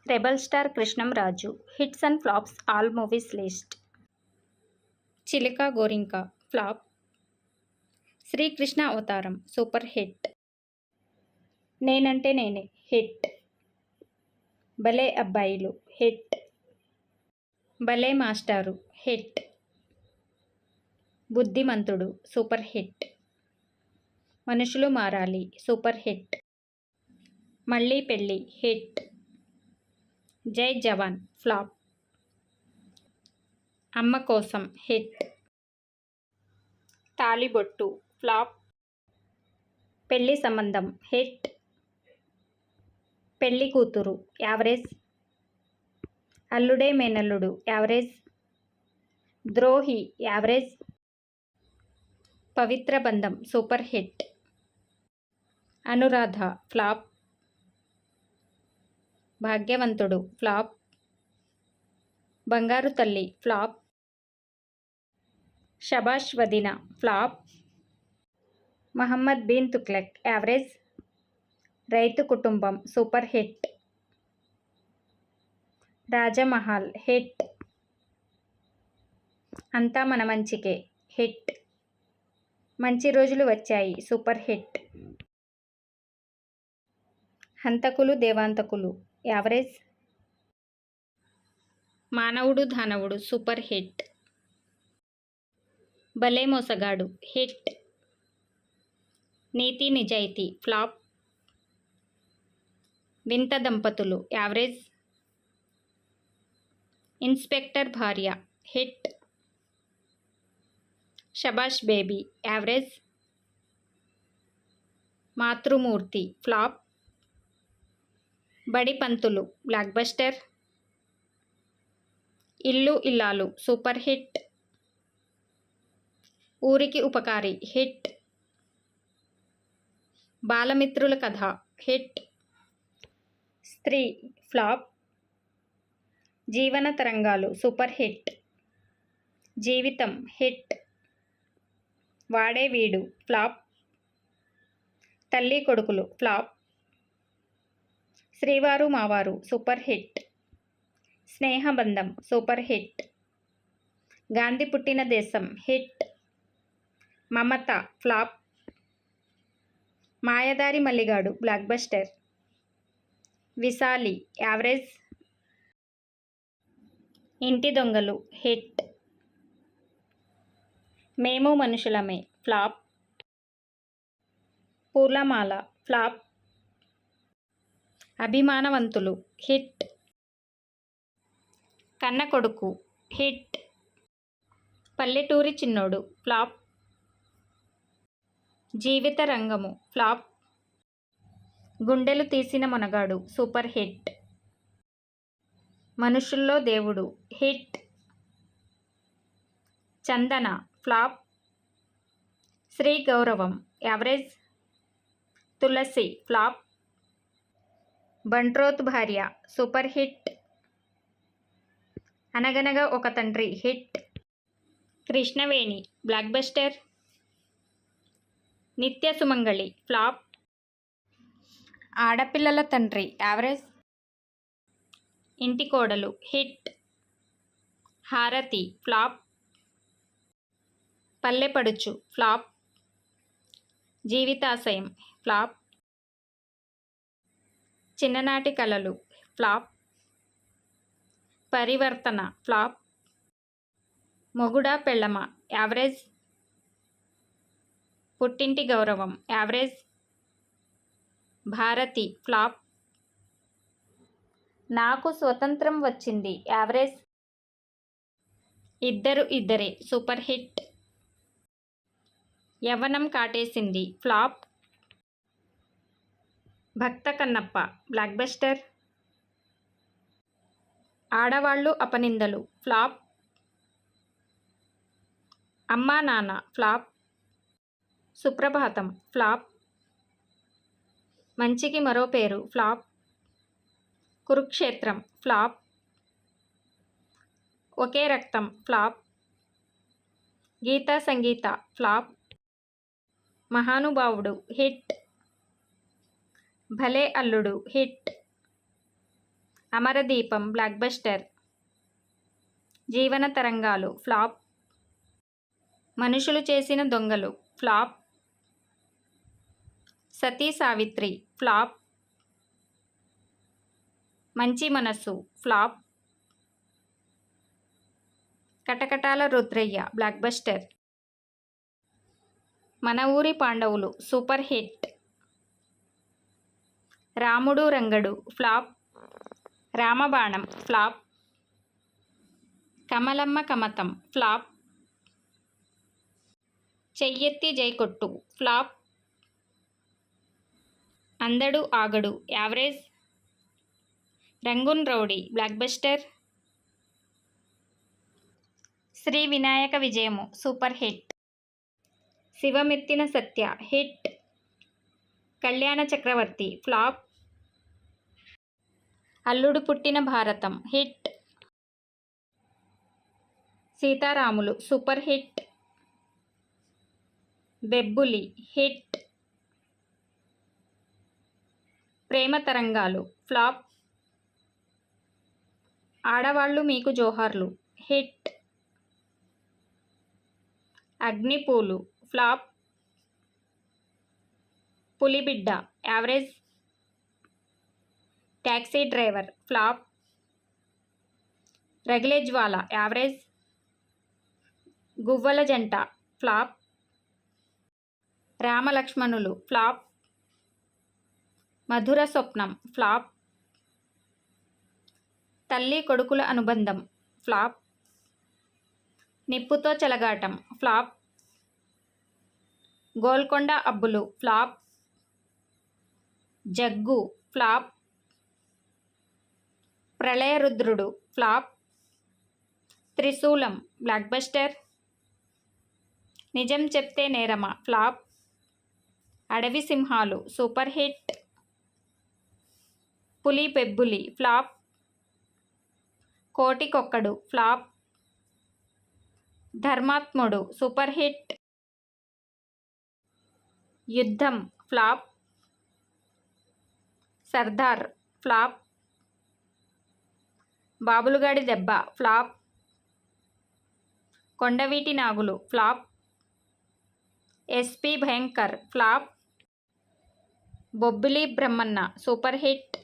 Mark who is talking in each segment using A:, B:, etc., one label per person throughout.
A: Rebel star Krishnam Raju hits and flops all movies list. చిలుక గోరింక flop. Srikrishna అవతారం సూపర్ హిట్. నేనంటే నేనే హిట్. భలే అబ్బాయిలు హిట్. భలే మాస్టారు హిట్. బుద్ధిమంతుడు సూపర్ హిట్. మనుషులు మారాలి సూపర్ హిట్. మళ్ళీ పెళ్ళి హిట్. జై జవాన్ ఫ్లాప్. అమ్మ కోసం హిట్. తాళిబొట్టు ఫ్లాప్. పెళ్లి సంబంధం హిట్. పెళ్లి కూతురు యావరేజ్. అల్లుడే మేనల్లుడు యావరేజ్. ద్రోహి average. Pavitra Bandham super hit. Anuradha flop. Bhagyavanthudu flop. Bangaru Talli flop. Shabash Vadina flop. Mohammad bin Tughlaq average. Raithu Kutumbam super hit. Rajmahal hit. అంతా మన మంచికే హిట్. మంచి రోజులు వచ్చాయి సూపర్ హిట్. హంతకులు దేవాంతకులు యావరేజ్. మానవుడు దానవుడు సూపర్ హిట్. భలే మోసగాడు హిట్. నీతి నిజాయితీ flop. Vintha Dampathulu average. Inspector Bharya hit. Shabash baby average. Matrumurthy flop. Badi Panthulu block buster. ఇల్లు ఇల్లాలు సూపర్ హిట్. ఊరికి ఉపకారి హిట్. బాలమిత్రుల కథ హిట్. స్త్రీ ఫ్లాప్. జీవన తరంగాలు సూపర్ హిట్. జీవితం హిట్. వాడే వీడు ఫ్లాప్. తల్లి కొడుకులు flop. Srivaru Mavaru super hit. Snehabandham super hit. Gandhi Puttina Desam hit. Mamata flop. Mayadari Malligadu blockbuster. Visali average. Inti Dongalu hit. Memu Manushulame flop. Poolamala flop. Abhimanavanthulu hit. Kanna Koduku hit. పల్లెటూరి చిన్నోడు ఫ్లాప్. జీవిత రంగము ఫ్లాప్. గుండెలు తీసిన మొనగాడు సూపర్ హిట్. మనుషుల్లో దేవుడు హిట్. చందన ఫ్లాప్. శ్రీ గౌరవం యావరేజ్. తులసి ఫ్లాప్. బంట్రోత్ భార్య సూపర్ హిట్. అనగనగా ఒక తండ్రి హిట్. Krishnaveni block buster. నిత్య సుమంగళి ఫ్లాప్. ఆడపిల్లల తండ్రి యావరేజ్. ఇంటి కోడలు హిట్. హారతి ఫ్లాప్. పల్లెపడుచు ఫ్లాప్. జీవితాశయం ఫ్లాప్. చిన్ననాటి కలలు ఫ్లాప్. పరివర్తన ఫ్లాప్. మొగుడా పెళ్ళమ యావరేజ్. పుట్టింటి గౌరవం యావరేజ్. భారతి ఫ్లాప్. నాకు స్వతంత్రం వచ్చింది యావరేజ్. ఇద్దరు ఇద్దరే సూపర్ హిట్. యవ్వనం కాటేసింది ఫ్లాప్. భక్త కన్నప్ప బ్లాక్ బస్టర్. ఆడవాళ్ళు అపనిందలు ఫ్లాప్. అమ్మా నాన్న ఫ్లాప్. సుప్రభాతం ఫ్లాప్. మంచికి మరో పేరు ఫ్లాప్. కురుక్షేత్రం ఫ్లాప్. ఒకే రక్తం ఫ్లాప్. గీతా సంగీత ఫ్లాప్. మహానుభావుడు హిట్. భలే అల్లుడు హిట్. అమరదీపం బ్లాక్ బస్టర్. జీవన తరంగాలు ఫ్లాప్. మనుషులు చేసిన దొంగలు ఫ్లాప్. సతీ సావిత్రి ఫ్లాప్. మంచి మనస్సు ఫ్లాప్. కటకటాల రుద్రయ్య బ్లాక్ బస్టర్. మన ఊరి పాండవులు super hit. Ramudu Rangadu flop. Ramabanam flop. Kamalamma Kamatham flop. Cheyyetthi Jaikottu flop. Andadu Aagadu average. Rangoon rowdy blockbuster. Sri Vinayaka Vijayamu super hit. Sivamettina Satya hit. Kalyana Chakravarthy flop. Alludu Puttina Bharatam hit. Seetharamulu super hit. Bebbuli hit. Prema Tarangalu flop. Aadavallu Meeku Joharlu hit. Agnipoolu flop. Pulibidda average. Taxi driver flop. Ragile Jwala average. గువ్వల జంట flop. రామలక్ష్మణులు flop. మధుర స్వప్నం flop. తల్లి కొడుకుల అనుబంధం flop. Nipputho Chelagatam flop. Golconda Abbulu flop. Jaggu flop. Pralayarudrudu flop. Trisulam blockbuster. Nijam Chebthe Nerama flop. Adavi Simhalu super hit. Puli Bebbuli flop. Kotikokkadu flop. Dharmatmudu super hit. Yuddham flop. Sardar flop. Babulugadi Debba flop. Kondaveeti Nagulu flop. SP Bhayankar flop. Bobbili Brahmanna super hit.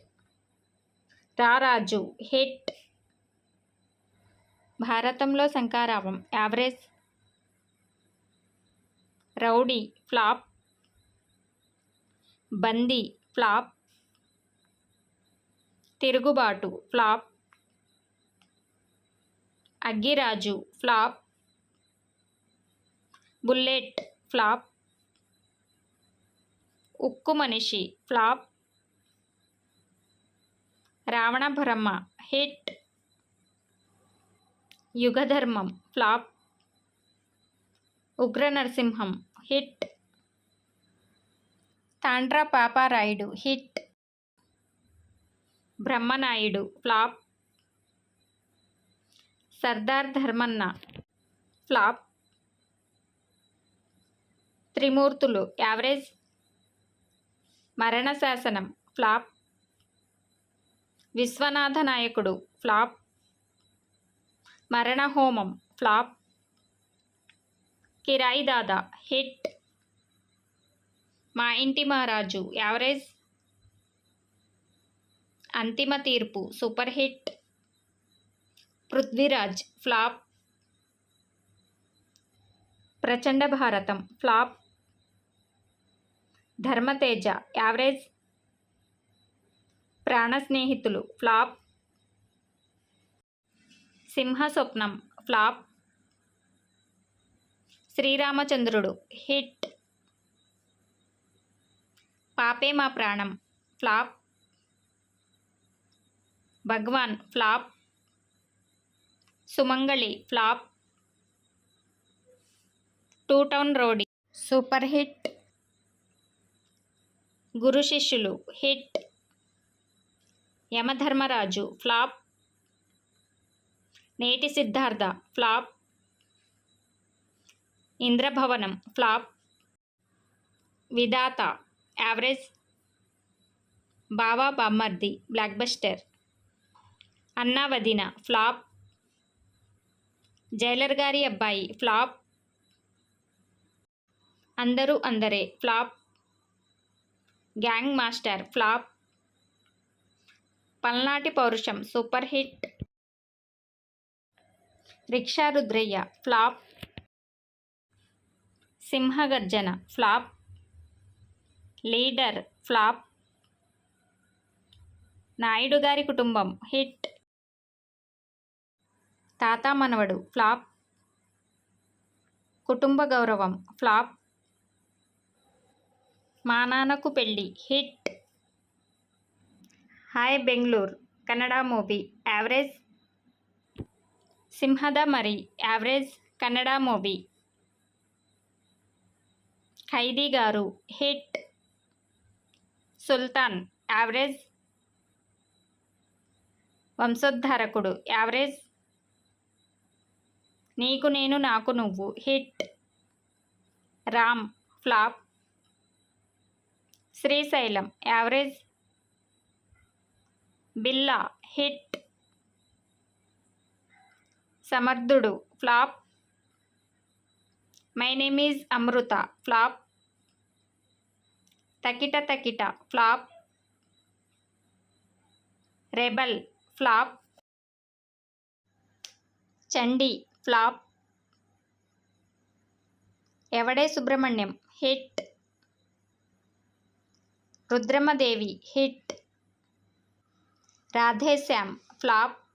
A: Raraju hit. Bharatamlo Sankharavam average. Rowdy flop. Bandi flop. Tirugubatu flop. Aggiraju flop. Bullet flop. Ukku Manishi flop. Ravana Brahma hit. యుగధర్మం flop. Ugra Narasimham hit. Tandra Paparayudu hit. Brahmanaidu flop. Sardar Dharmanna flop. Trimurtulu average. Marana Sasanam flop. Viswanatha నాయకుడు flop. మరణ హోమం flop. కిరాయి దాదా hit. మా ఇంటి మహారాజు average. అంతిమ తీర్పు super hit. Prithviraj flop. ప్రచండ భారతం flop. Dharmateja average. ప్రాణ స్నేహితులు ఫ్లాప్. సింహ స్వప్నం ఫ్లాప్. శ్రీరామచంద్రుడు hit. Paape Maa Pranam flop. Bhagavan flop. Sumangali flop. Two town rowdy super hit. Guru Sishyulu hit. Yamadharmaraju flop. Neti Siddhartha flop. Indrabhavanam flop. Vidhata average. Bava Bavamaridi block buster. అన్నా వదిన ఫ్లాప్. జైలర్ గారి Abbayi flop. Andaru Andare flop. Gang master flop. Palnati Pourusham super hit. Rickshaw Rudrayya flop. Simhagarjana flop. Leader flop. Naidu Gari Kutumbam hit. తాత మనవడు flop. కుటుంబ గౌరవం flop. మా నాన్నకు పెళ్ళి hit. Hi Bengaluru Kannada movie average. సింహద మరి average Kannada movie. Khaidi Garu hit. Sultan average. Vamsoddharakudu average. నీకు నేను నాకు నువ్వు hit. Ram flop. Srisailam average. Billa hit. Samarthudu flop. My name is Amrutha flop. Takita Takita flop. Rebel flop. Chandi flop. Yevade Subramanyam hit. Rudramadevi hit. Radhe Shyam flop.